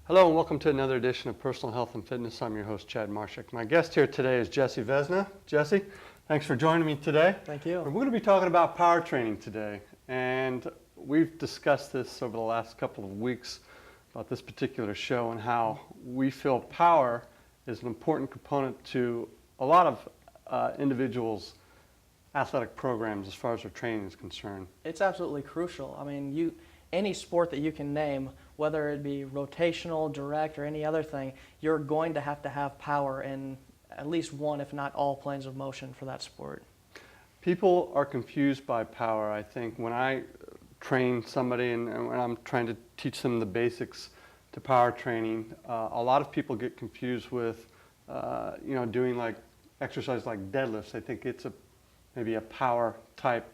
Hello and welcome to another edition of Personal Health and Fitness. I'm your host, Chad Marshak. My guest here today is Jesse Vesna. Jesse, thanks for joining me today. Thank you. We're going to be talking about power training today, and we've discussed this over the last couple of weeks about this particular show and how we feel power is an important component to a lot of individuals' athletic programs as far as their training is concerned. It's absolutely crucial. I mean, any sport that you can name, whether it be rotational, direct, or any other thing, you're going to have power in at least one, if not all, planes of motion for that sport. People are confused by power, I think. When I train somebody and when I'm trying to teach them the basics to power training, a lot of people get confused with, doing like exercise like deadlifts. I think it's maybe a power type.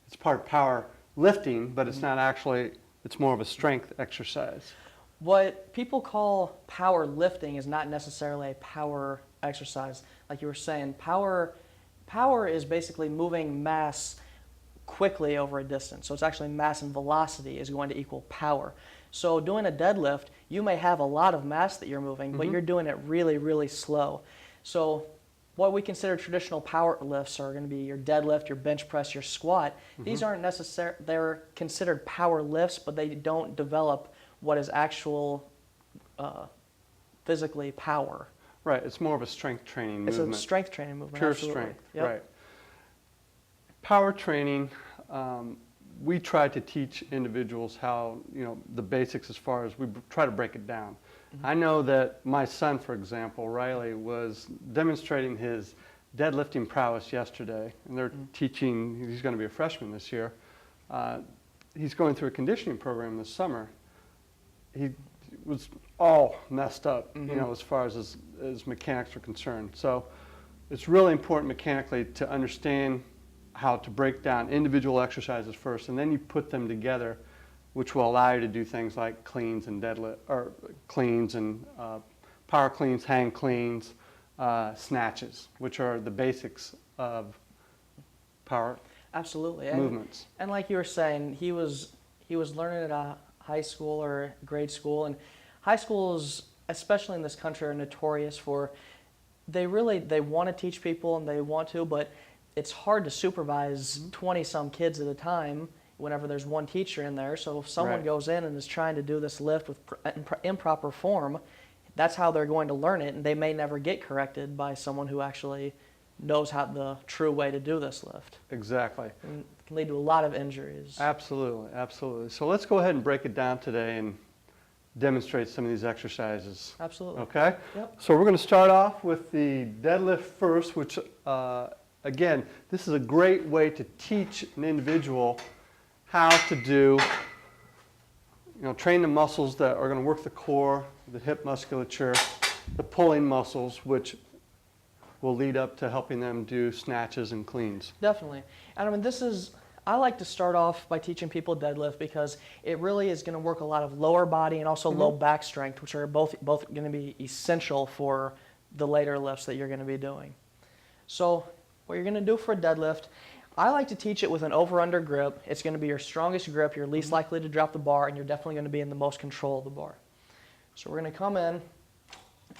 It's part of power lifting, but it's not actually, it's more of a strength exercise. What people call power lifting is not necessarily a power exercise. Like you were saying, power is basically moving mass quickly over a distance. So it's actually mass and velocity is going to equal power. So doing a deadlift, you may have a lot of mass that you're moving, but you're doing it really, really slow. So what we consider traditional power lifts are going to be your deadlift, your bench press, your squat. These aren't necessary, they're considered power lifts, but they don't develop what is actual physically power. Right, it's more of a strength training movement. It's a strength training movement, Pure absolutely. strength, Yep. right. Power training, we try to teach individuals how, the basics as far as we try to break it down. I know that my son, for example, Riley, was demonstrating his deadlifting prowess yesterday, and they're teaching, he's going to be a freshman this year. He's going through a conditioning program this summer. He was all messed up, as far as his mechanics are concerned. So it's really important mechanically to understand how to break down individual exercises first, and then you put them together, which will allow you to do things like cleans and deadlift, or cleans and power cleans, hang cleans, snatches, which are the basics of power Absolutely. movements. And like you were saying, he was learning at a high school or grade school, and high schools, especially in this country, are notorious for they want to teach people and they want to, but it's hard to supervise 20-some kids at a time whenever there's one teacher in there. So if someone goes in and is trying to do this lift with improper form, that's how they're going to learn it, and they may never get corrected by someone who actually knows how the true way to do this lift. Exactly. And it can lead to a lot of injuries. Absolutely, absolutely. So let's go ahead and break it down today and demonstrate some of these exercises. Absolutely. Okay? Yep. So we're going to start off with the deadlift first, which again, this is a great way to teach an individual how to do, train the muscles that are going to work the core, the hip musculature, the pulling muscles, which will lead up to helping them do snatches and cleans. Definitely. And I mean, I like to start off by teaching people deadlift because it really is going to work a lot of lower body and also low back strength, which are both going to be essential for the later lifts that you're going to be doing. So what you're going to do for a deadlift, I like to teach it with an over-under grip. It's going to be your strongest grip, you're least likely to drop the bar, and you're definitely going to be in the most control of the bar. So we're going to come in.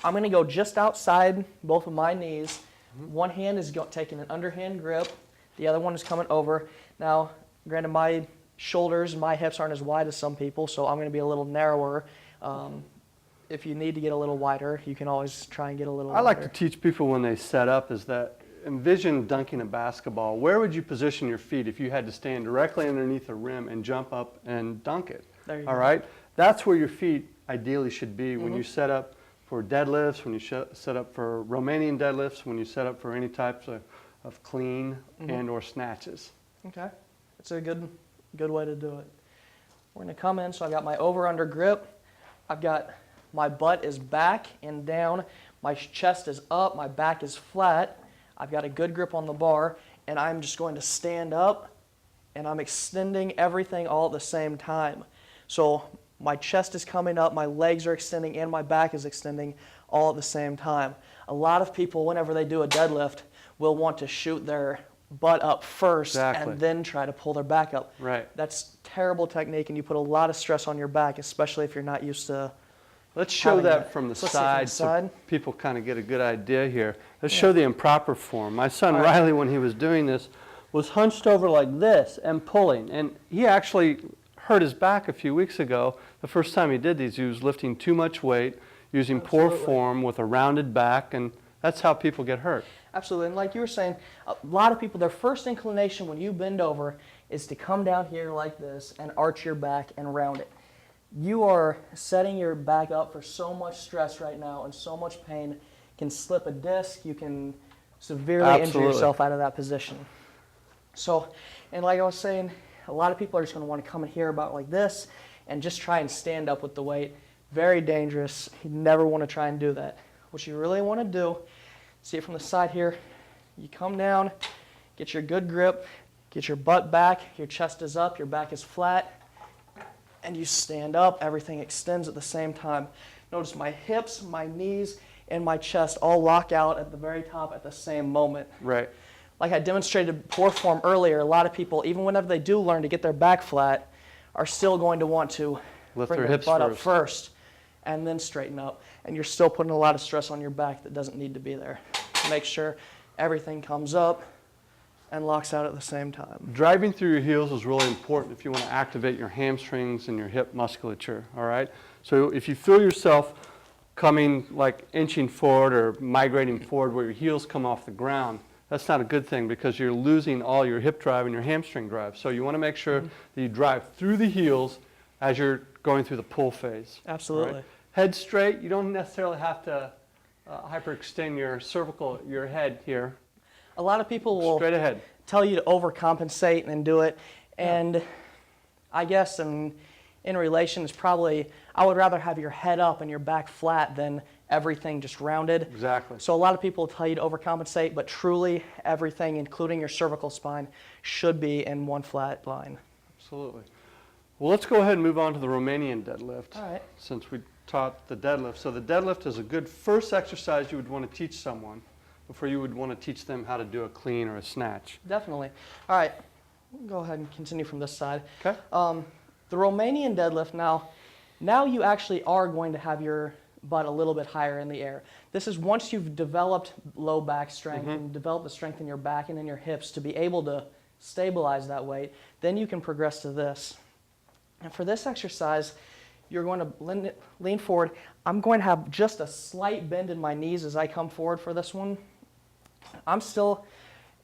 I'm going to go just outside both of my knees. One hand is taking an underhand grip. The other one is coming over. Now, granted, my shoulders and my hips aren't as wide as some people, so I'm going to be a little narrower. If you need to get a little wider, you can always try and get a little wider. I like to teach people when they set up is that envision dunking a basketball. Where would you position your feet if you had to stand directly underneath a rim and jump up and dunk it? There you All go. right? That's where your feet ideally should be when you set up for deadlifts, when you set up for Romanian deadlifts, when you set up for any types of clean and or snatches. Okay, it's a good way to do it. We're going to come in, so I've got my over-under grip. I've got my butt is back and down. My chest is up. My back is flat. I've got a good grip on the bar, and I'm just going to stand up, and I'm extending everything all at the same time. So my chest is coming up, my legs are extending, and my back is extending all at the same time. A lot of people, whenever they do a deadlift, will want to shoot their butt up first and then try to pull their back up. Right. That's terrible technique, and you put a lot of stress on your back, especially if you're not used to Let's show having that from the So let's see it from the side so side. people kind of get a good idea here. Let's Yeah. show the improper form. My son All right. Riley, when he was doing this, was hunched over like this and pulling. And he actually hurt his back a few weeks ago. The first time he did these, he was lifting too much weight, using poor Absolutely. form with a rounded back, and that's how people get hurt. Absolutely, and like you were saying, a lot of people, their first inclination when you bend over is to come down here like this and arch your back and round it. You are setting your back up for so much stress right now and so much pain. You can slip a disc, you can severely injure Absolutely. yourself out of that position. So, and like I was saying, a lot of people are just going to want to come in here about like this and just try and stand up with the weight. Very dangerous. You never want to try and do that. What you really want to do, see it from the side here, you come down, get your good grip, get your butt back, your chest is up, your back is flat, and you stand up, everything extends at the same time. Notice my hips, my knees, and my chest all lock out at the very top at the same moment. Right. Like I demonstrated poor form earlier, a lot of people, even whenever they do learn to get their back flat, are still going to want to Lift bring their their hips butt up first. first and then straighten up. And you're still putting a lot of stress on your back that doesn't need to be there. Make sure everything comes up and locks out at the same time. Driving through your heels is really important if you want to activate your hamstrings and your hip musculature, all right? So if you feel yourself coming like inching forward or migrating forward where your heels come off the ground, that's not a good thing because you're losing all your hip drive and your hamstring drive. So you want to make sure that you drive through the heels as you're going through the pull phase. Absolutely. all right? Head straight. You don't necessarily have to hyperextend your cervical, your head here. A lot of people will Straight ahead. tell you to overcompensate and do it. And I guess in relation, it's probably, I would rather have your head up and your back flat than everything just rounded. Exactly. So a lot of people tell you to overcompensate, but truly everything, including your cervical spine, should be in one flat line. Absolutely. Well, let's go ahead and move on to the Romanian deadlift. All right. Since we taught the deadlift. So the deadlift is a good first exercise you would want to teach someone before you would want to teach them how to do a clean or a snatch. Definitely. All right. We'll go ahead and continue from this side. Okay. The Romanian deadlift now you actually are going to have your butt a little bit higher in the air. This is once you've developed low back strength and developed the strength in your back and in your hips to be able to stabilize that weight, then you can progress to this. And for this exercise, you're going to lean forward. I'm going to have just a slight bend in my knees as I come forward for this one.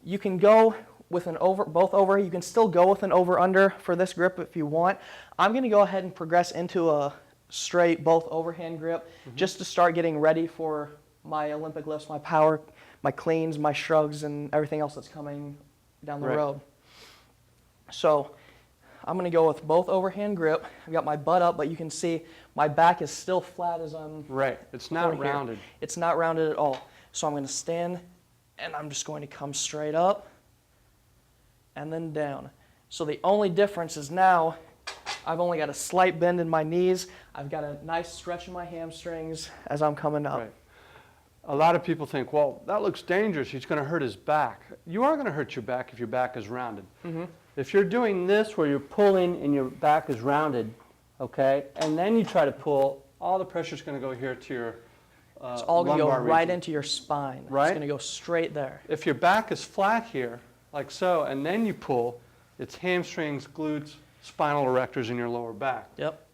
You can go with an both over. You can still go with an over-under for this grip if you want. I'm going to go ahead and progress into a straight both overhand grip just to start getting ready for my Olympic lifts, my power, my cleans, my shrugs, and everything else that's coming down the Right. road. So I'm going to go with both overhand grip. I've got my butt up, but you can see my back is still flat as I'm Right. It's not over here. rounded. It's not rounded at all. So I'm going to stand, and I'm just going to come straight up and then down. So the only difference is now I've only got a slight bend in my knees. I've got a nice stretch in my hamstrings as I'm coming up. Right. A lot of people think, well, that looks dangerous. He's going to hurt his back. You are going to hurt your back if your back is rounded. If you're doing this where you're pulling and your back is rounded, okay, and then you try to pull, all the pressure is going to go here to your It's all going to go lumbar right region. into your spine. Right? It's going to go straight there. If your back is flat here, like so, and then you pull, it's hamstrings, glutes, spinal erectors in your lower back. Yep.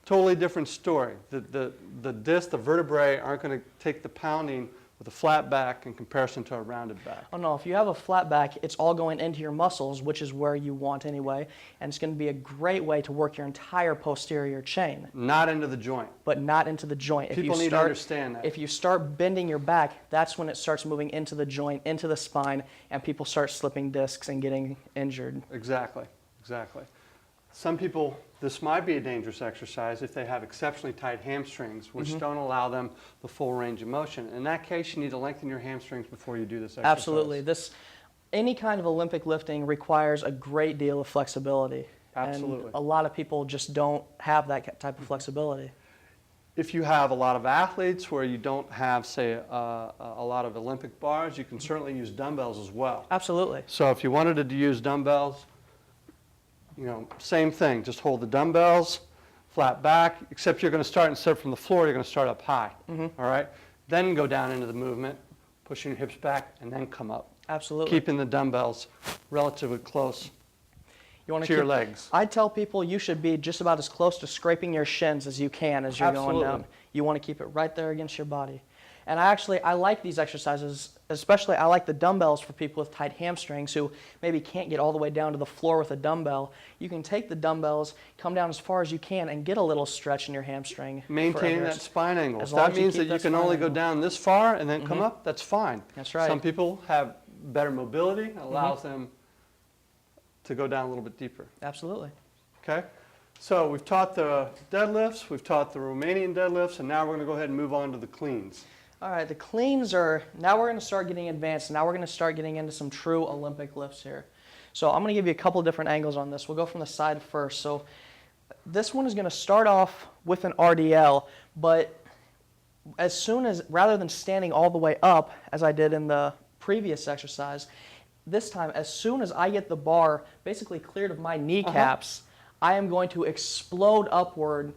Totally different story. The disc, the vertebrae aren't going to take the pounding with a flat back in comparison to a rounded back. Oh no, if you have a flat back, it's all going into your muscles, which is where you want anyway, and it's going to be a great way to work your entire posterior chain, Not into the joint. but not into the joint. People need to understand that. If you start bending your back, that's when it starts moving into the joint, into the spine, and people start slipping discs and getting injured. Exactly, exactly. Some people, this might be a dangerous exercise if they have exceptionally tight hamstrings, which don't allow them the full range of motion. In that case, you need to lengthen your hamstrings before you do this exercise. Absolutely. Any kind of Olympic lifting requires a great deal of flexibility. Absolutely. And a lot of people just don't have that type of flexibility. If you have a lot of athletes where you don't have, say, a lot of Olympic bars, you can certainly use dumbbells as well. Absolutely. So if you wanted to use dumbbells, you know, same thing. Just hold the dumbbells flat back, except you're going to start, instead of from the floor, you're going to start up high. All right? Then go down into the movement, pushing your hips back, and then come up. Absolutely. Keeping the dumbbells relatively close You want to your legs. I tell people you should be just about as close to scraping your shins as you can as you're going down. You want to keep it right there against your body. And I like these exercises, especially I like the dumbbells for people with tight hamstrings who maybe can't get all the way down to the floor with a dumbbell. You can take the dumbbells, come down as far as you can, and get a little stretch in your hamstring. Maintaining that spine angle. As If long that as you means keep that you that can spine only go angle. down this far and then come up, that's fine. That's right. Some people have better mobility, allows them to go down a little bit deeper. Absolutely. Okay? So we've taught the deadlifts, we've taught the Romanian deadlifts, and now we're going to go ahead and move on to the cleans. All right, the cleans are, now we're going to start getting advanced. Now we're going to start getting into some true Olympic lifts here. So I'm going to give you a couple different angles on this. We'll go from the side first. So this one is going to start off with an RDL, but as soon as, rather than standing all the way up, as I did in the previous exercise, this time, as soon as I get the bar basically cleared of my kneecaps, I am going to explode upward,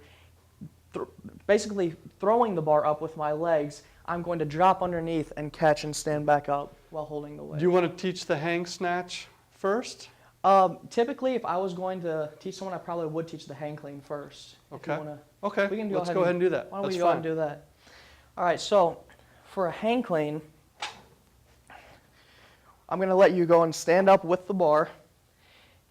basically throwing the bar up with my legs. I'm going to drop underneath and catch and stand back up while holding the weight. Do you want to teach the hang snatch first? Typically, if I was going to teach someone, I probably would teach the hang clean first. If you Okay. wanna, Okay, we can let's go ahead and do that. Why don't That's we go ahead fine. and do that? All right, so for a hang clean, I'm going to let you go and stand up with the bar.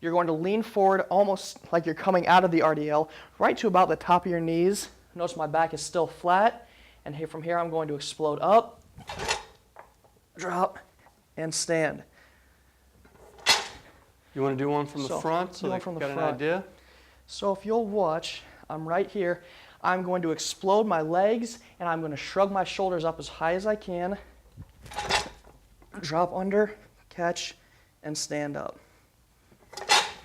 You're going to lean forward almost like you're coming out of the RDL, right to about the top of your knees. Notice my back is still flat. And here, from here, I'm going to explode up, drop, and stand. You want to do one from the So, front do so one they from the got an front. idea? So if you'll watch, I'm right here. I'm going to explode my legs, and I'm going to shrug my shoulders up as high as I can, drop under, catch, and stand up.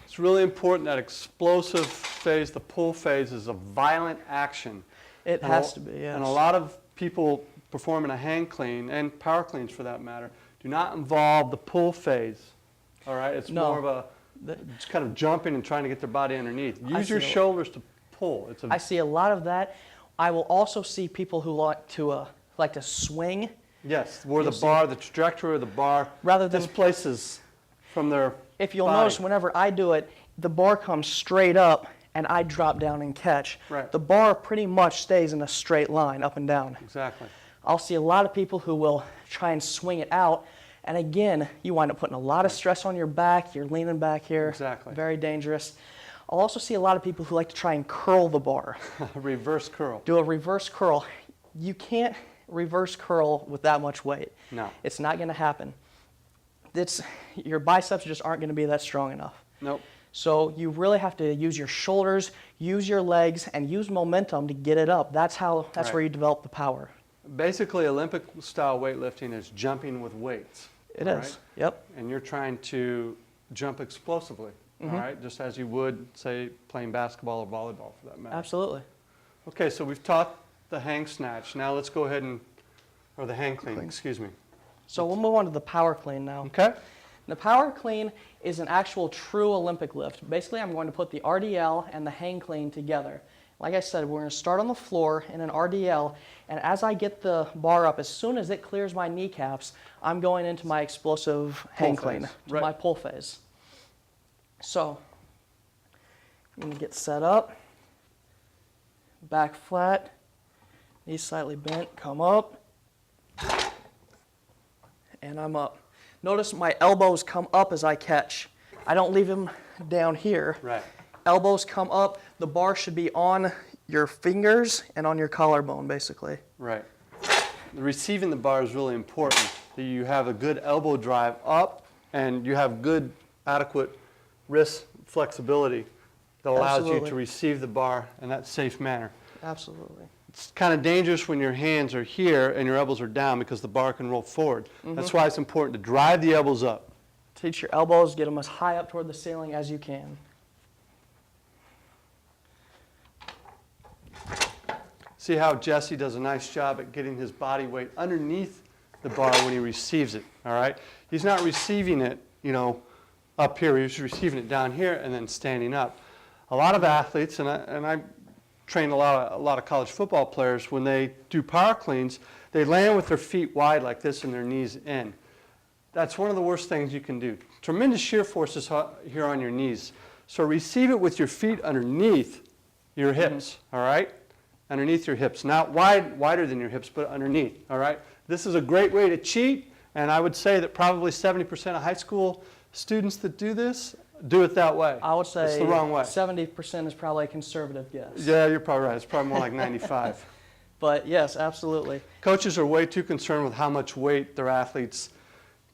It's really important that explosive phase, the pull phase, is a violent action. It And has a- to be, yes. And a lot of people performing a hang clean, and power cleans for that matter, do not involve the pull phase. All right? It's No. more of a The- just kind of jumping and trying to get their body underneath. I Use your see a- shoulders to pull. It's I a see a lot of that. I will also see people who like to swing. yes, where the You'll see- bar, the trajectory of the bar Rather than- displaces from their If you'll body. notice, whenever I do it, the bar comes straight up, and I drop down and catch. Right. The bar pretty much stays in a straight line, up and down. Exactly. I'll see a lot of people who will try and swing it out, and again, you wind up putting a lot of stress on your back. You're leaning back here. Exactly. Very dangerous. I'll also see a lot of people who like to try and curl the bar. Reverse curl. Do a reverse curl. You can't reverse curl with that much weight. No. It's not going to happen. Your biceps just aren't going to be that strong enough. Nope. So you really have to use your shoulders, use your legs, and use momentum to get it up. That's Right. where you develop the power. Basically, Olympic style weightlifting is jumping with weights. It all is. right? Yep. And you're trying to jump explosively, all right? Just as you would, say, playing basketball or volleyball for that matter. Absolutely. Okay, so we've taught the hang snatch. Now let's go ahead and, or the hang clean, excuse me. So we'll move on to the power clean now. Okay? The power clean is an actual true Olympic lift. Basically, I'm going to put the RDL and the hang clean together. Like I said, we're going to start on the floor in an RDL, and as I get the bar up, as soon as it clears my kneecaps, I'm going into my explosive hang Pull clean, phase. to Right. my pull phase. So, I'm going to get set up, back flat, knees slightly bent, come up, and I'm up. Notice my elbows come up as I catch. I don't leave them down here. Right. Elbows come up. The bar should be on your fingers and on your collarbone, basically. Right. Receiving the bar is really important. That you have a good elbow drive up and you have good, adequate wrist flexibility that allows you Absolutely. to receive the bar in that safe manner. Absolutely. It's kind of dangerous when your hands are here and your elbows are down because the bar can roll forward. That's why it's important to drive the elbows up. Teach your elbows, get them as high up toward the ceiling as you can. See how Jesse does a nice job at getting his body weight underneath the bar when he receives it, all right? He's not receiving it, up here. He's receiving it down here and then standing up. A lot of athletes, and I train a lot of college football players, when they do power cleans, they land with their feet wide like this and their knees in. That's one of the worst things you can do. Tremendous shear forces here on your knees. So receive it with your feet underneath your hips, all right? Underneath your hips. Not wider than your hips, but underneath, all right? This is a great way to cheat, and I would say that probably 70% of high school students that do this do it that way. I would say it's the wrong way. 70% is probably a conservative guess. Yeah, you're probably right. It's probably more like 95. But yes, absolutely. Coaches are way too concerned with how much weight their athletes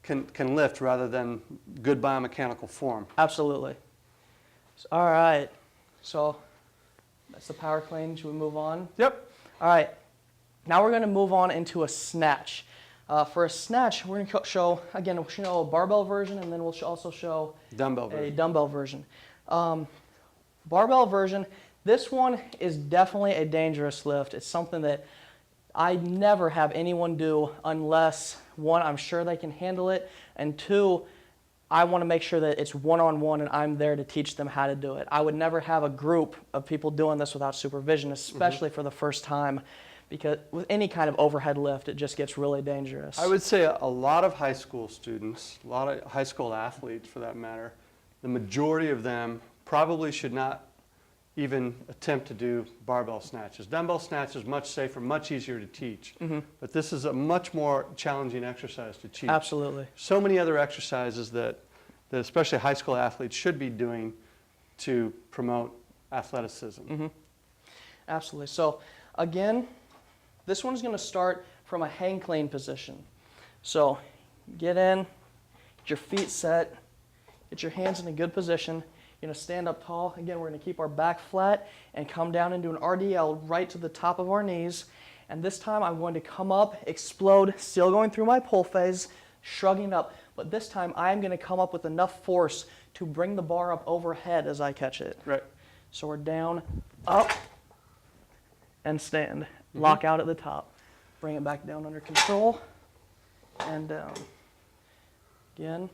can lift rather than good biomechanical form. Absolutely. All right. So that's the power clean. Should we move on? Yep. All right. Now we're going to move on into a snatch. For a snatch, we're going to show, again, we'll show a barbell version, and then we'll also show Dumbbell a version. dumbbell version. Barbell version, this one is definitely a dangerous lift. It's something that I never have anyone do unless, one, I'm sure they can handle it, and two, I want to make sure that it's one-on-one and I'm there to teach them how to do it. I would never have a group of people doing this without supervision, especially for the first time, because with any kind of overhead lift, it just gets really dangerous. I would say a lot of high school students, a lot of high school athletes for that matter, the majority of them probably should not even attempt to do barbell snatches. Dumbbell snatch is much safer, much easier to teach, but this is a much more challenging exercise to teach. Absolutely. So many other exercises that especially high school athletes should be doing to promote athleticism. Absolutely. So again, this one's going to start from a hang clean position. So get in, get your feet set, get your hands in a good position. You're going to stand up tall. Again, we're going to keep our back flat and come down and do an RDL right to the top of our knees. And this time I'm going to come up, explode, still going through my pull phase, shrugging up. But this time I am going to come up with enough force to bring the bar up overhead as I catch it. Right. So we're down, up, and stand. Lock out at the top. Bring it back down under control, and down. Again.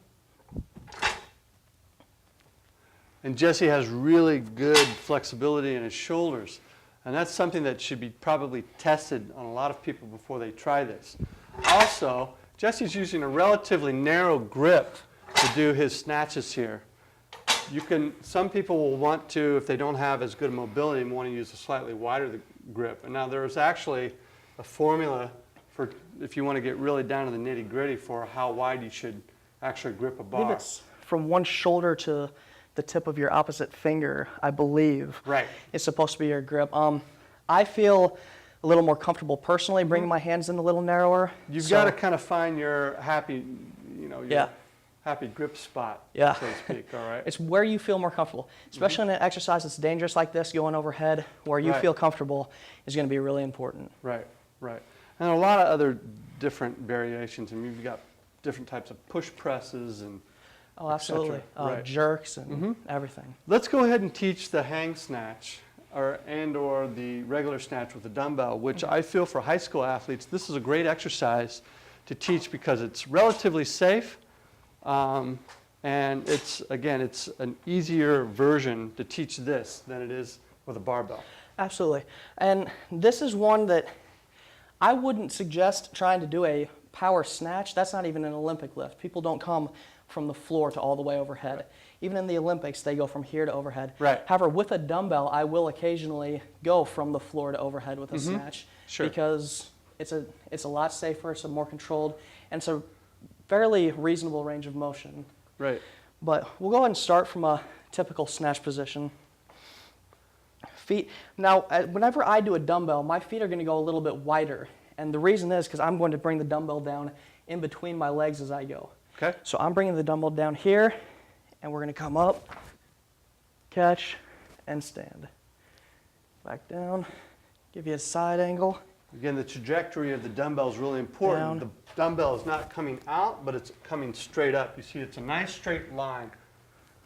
And Jesse has really good flexibility in his shoulders. And that's something that should be probably tested on a lot of people before they try this. Also, Jesse's using a relatively narrow grip to do his snatches here. Some people will want to, if they don't have as good mobility, want to use a slightly wider grip. And now there's actually a formula for if you want to get really down to the nitty gritty for how wide you should actually grip a I believe bar. it's from one shoulder to the tip of your opposite finger, I believe. Right. It's supposed to be your grip. I feel a little more comfortable personally bringing my hands in a little narrower. You've got to kind of find your happy, Yeah. happy grip spot, Yeah. so to speak, all right? It's where you feel more comfortable, especially in an exercise that's dangerous like this, going overhead, where you Right. feel comfortable is going to be really important. Right, right. And a lot of other different variations. I mean, you've got different types of push presses and Oh, absolutely. Right. Jerks and everything. let's go ahead and teach the hang snatch or the regular snatch with a dumbbell, which I feel for high school athletes, this is a great exercise to teach because it's relatively safe. And it's an easier version to teach this than it is with a barbell. Absolutely. And this is one that I wouldn't suggest trying to do a power snatch. That's not even an Olympic lift. People don't come from the floor to all the way overhead. Right. Even in the Olympics, they go from here to overhead. Right. However, with a dumbbell, I will occasionally go from the floor to overhead with a snatch. Sure. Because it's a lot safer, it's a more controlled, and it's a fairly reasonable range of motion. Right. But we'll go ahead and start from a typical snatch position. Feet. Now, whenever I do a dumbbell, my feet are going to go a little bit wider. And the reason is because I'm going to bring the dumbbell down in between my legs as I go. Okay. So I'm bringing the dumbbell down here, and we're going to come up, catch, and stand. Back down, give you a side angle. Again, the trajectory of the dumbbell is really important. Down. The dumbbell is not coming out, but it's coming straight up. You see, it's a nice straight line.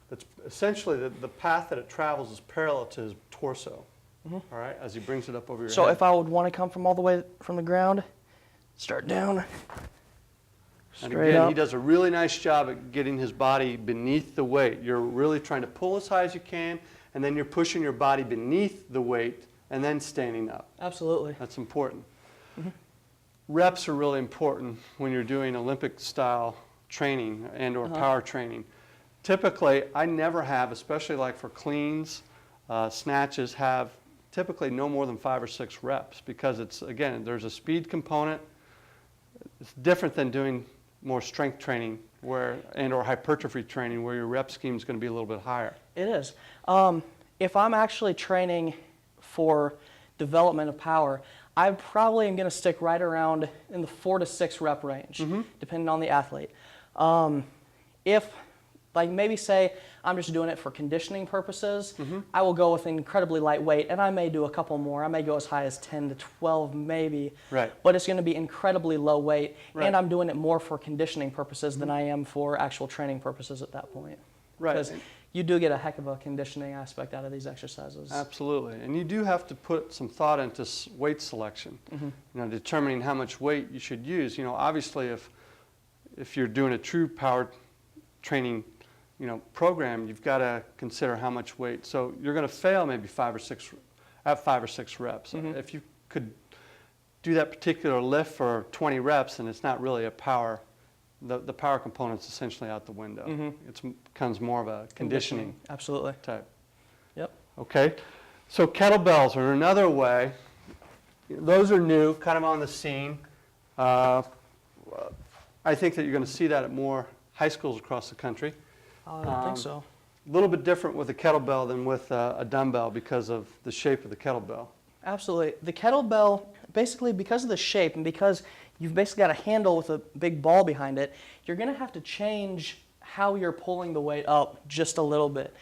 That's essentially the path that it travels is parallel to his torso. All right, as he brings it up over your So head. if I would want to come from all the way from the ground, start down, And straight again, up. he does a really nice job at getting his body beneath the weight. You're really trying to pull as high as you can, and then you're pushing your body beneath the weight and then standing up. Absolutely. That's important. Reps are really important when you're doing Olympic style training and or power training. Typically, I never have, especially like for cleans, snatches, have typically no more than 5 or 6 reps because it's, again, there's a speed component. It's different than doing more strength training and or hypertrophy training where your rep scheme is going to be a little bit higher. It is. If I'm actually training for development of power, I probably am going to stick right around in the 4 to 6 rep range, depending on the athlete. If, like maybe say I'm just doing it for conditioning purposes, I will go with an incredibly lightweight, and I may do a couple more. I may go as high as 10 to 12 maybe, Right. but it's going to be incredibly low weight, Right. and I'm doing it more for conditioning purposes than I am for actual training purposes at that point. Right. Because you do get a heck of a conditioning aspect out of these exercises. Absolutely. And you do have to put some thought into weight selection, determining how much weight you should use. Obviously if you're doing a true power training program, you've got to consider how much weight. So you're going to fail maybe 5 or 6 reps. If you could do that particular lift for 20 reps and it's not really a power, the power component's essentially out the window. It becomes more of a conditioning Absolutely. type. Yep. Okay, so kettlebells are another way. Those are new, kind of on the scene. I think that you're going to see that at more high schools across the country. I think so. A little bit different with a kettlebell than with a dumbbell because of the shape of the kettlebell. Absolutely. The kettlebell, basically because of the shape and because you've basically got a handle with a big ball behind it, you're going to have to change how you're pulling the weight up just a little bit.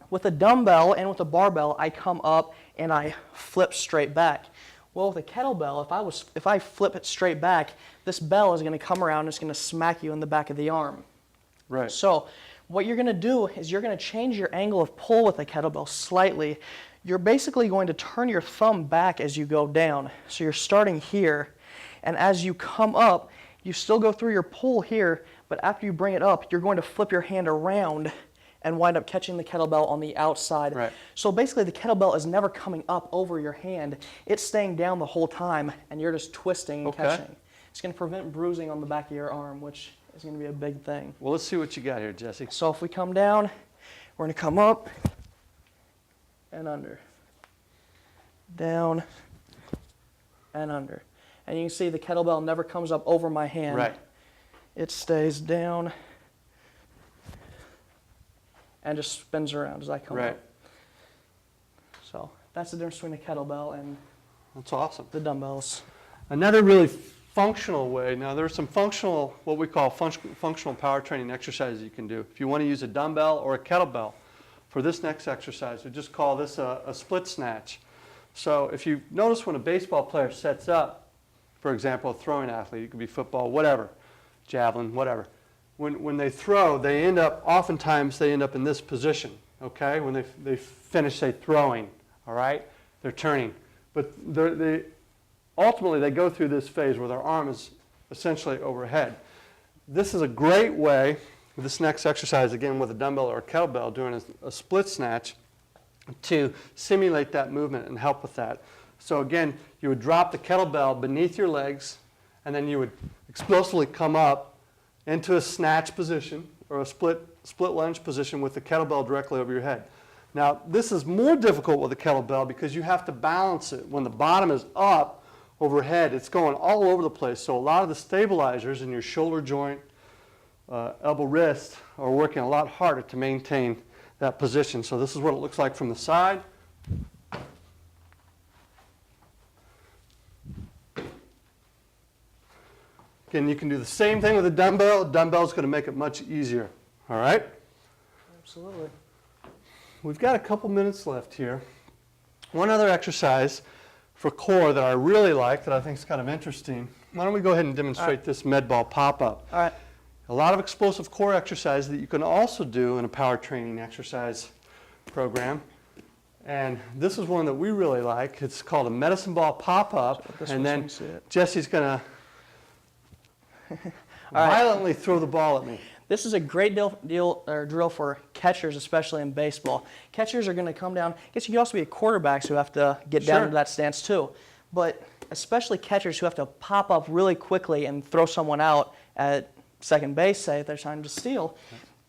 With a dumbbell and with a barbell, I come up and I flip straight back. Well, with a kettlebell, if I flip it straight back, this bell is going to come around and it's going to smack you in the back of the arm. Right. So what you're going to do is you're going to change your angle of pull with a kettlebell slightly. You're basically going to turn your thumb back as you go down. So you're starting here, and as you come up, you still go through your pull here, but after you bring it up, you're going to flip your hand around and wind up catching the kettlebell on the outside. Right. So basically the kettlebell is never coming up over your hand. It's staying down the whole time, and you're just twisting and catching. It's going to prevent bruising on the back of your arm, which is going to be a big thing. Well, let's see what you got here, Jesse. So if we come down, we're going to come up and under. Down and under. And you can see the kettlebell never comes up over my hand. Right. It stays down and just spins around as I come Right. up. So that's the difference between a kettlebell and That's awesome. the dumbbells. Another really functional way, now there's some functional, what we call functional power training exercises you can do. If you want to use a dumbbell or a kettlebell for this next exercise, we just call this a split snatch. So if you notice when a baseball player sets up, for example, a throwing athlete, it could be football, whatever, javelin, whatever. When they throw, oftentimes they end up in this position, okay? When they finish, say, throwing, all right? They're turning. But ultimately, they go through this phase where their arm is essentially overhead. This is a great way, this next exercise, again, with a dumbbell or a kettlebell, doing a split snatch, to simulate that movement and help with that. So again, you would drop the kettlebell beneath your legs, and then you would explosively come up into a snatch position or a split lunge position with the kettlebell directly over your head. Now, this is more difficult with a kettlebell because you have to balance it. When the bottom is up overhead, it's going all over the place. So a lot of the stabilizers in your shoulder joint, elbow, wrist are working a lot harder to maintain that position. So this is what it looks like from the side. Again, you can do the same thing with a dumbbell. A dumbbell is going to make it much easier. All right? Absolutely. We've got a couple minutes left here. One other exercise for core that I really like, that I think is kind of interesting. Why don't we go ahead and demonstrate this med ball pop-up. All right. A lot of explosive core exercises that you can also do in a power training exercise program. And this is one that we really like. It's called a medicine ball pop-up. And then Jesse's going to violently throw the ball at me. This is a great drill for catchers, especially in baseball. Catchers are going to come down. I guess you can also be quarterbacks who have to get down Sure. into that stance too. But especially catchers who have to pop up really quickly and throw someone out at second base, say, if they're trying to steal.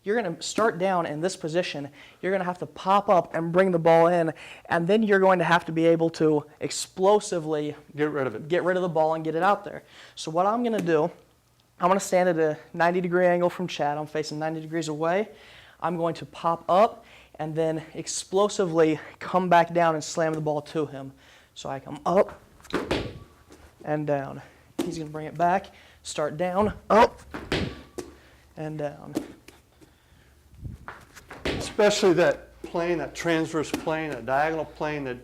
You're going to start down in this position. You're going to have to pop up and bring the ball in, and then you're going to have to be able to explosively Get rid of it. get rid of the ball and get it out there. So what I'm going to do, I'm going to stand at a 90-degree angle from Chad. I'm facing 90 degrees away. I'm going to pop up and then explosively come back down and slam the ball to him. So I come up and down. He's going to bring it back, start down, up, and down. Especially that plane, that transverse plane, that diagonal plane that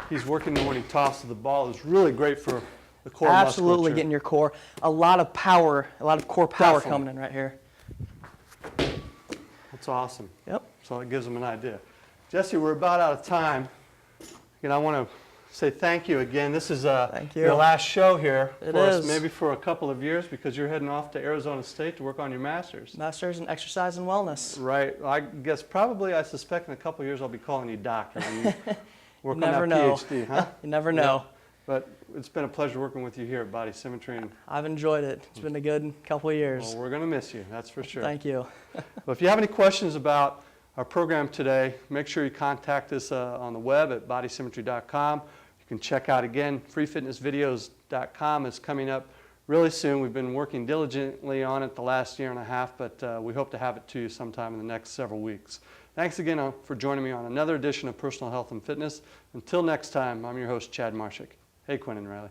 he's working on when he tosses the ball is really great for the core Absolutely musculature. getting your core. A lot of power, a lot of core power Definitely. coming in right here. That's awesome. Yep. So it gives them an idea. Jesse, we're about out of time. Again, I want to say thank you again. This is Thank you. your last show here It for us, is. maybe for a couple of years, because you're heading off to Arizona State to work on your master's. Masters in Exercise and Wellness. Right. I guess probably, I suspect in a couple of years I'll be calling you doctor when you work on that Never know. PhD, huh? You never know. But it's been a pleasure working with you here at Body Symmetry. And, I've enjoyed it. It's been a good couple of years. well, we're going to miss you, that's for sure. Thank you. Well, if you have any questions about our program today, make sure you contact us on the web at bodysymmetry.com. You can check out, again, freefitnessvideos.com is coming up really soon. We've been working diligently on it the last year and a half, but we hope to have it to you sometime in the next several weeks. Thanks again for joining me on another edition of Personal Health and Fitness. Until next time, I'm your host, Chad Marshak. Hey, Quinn and Riley.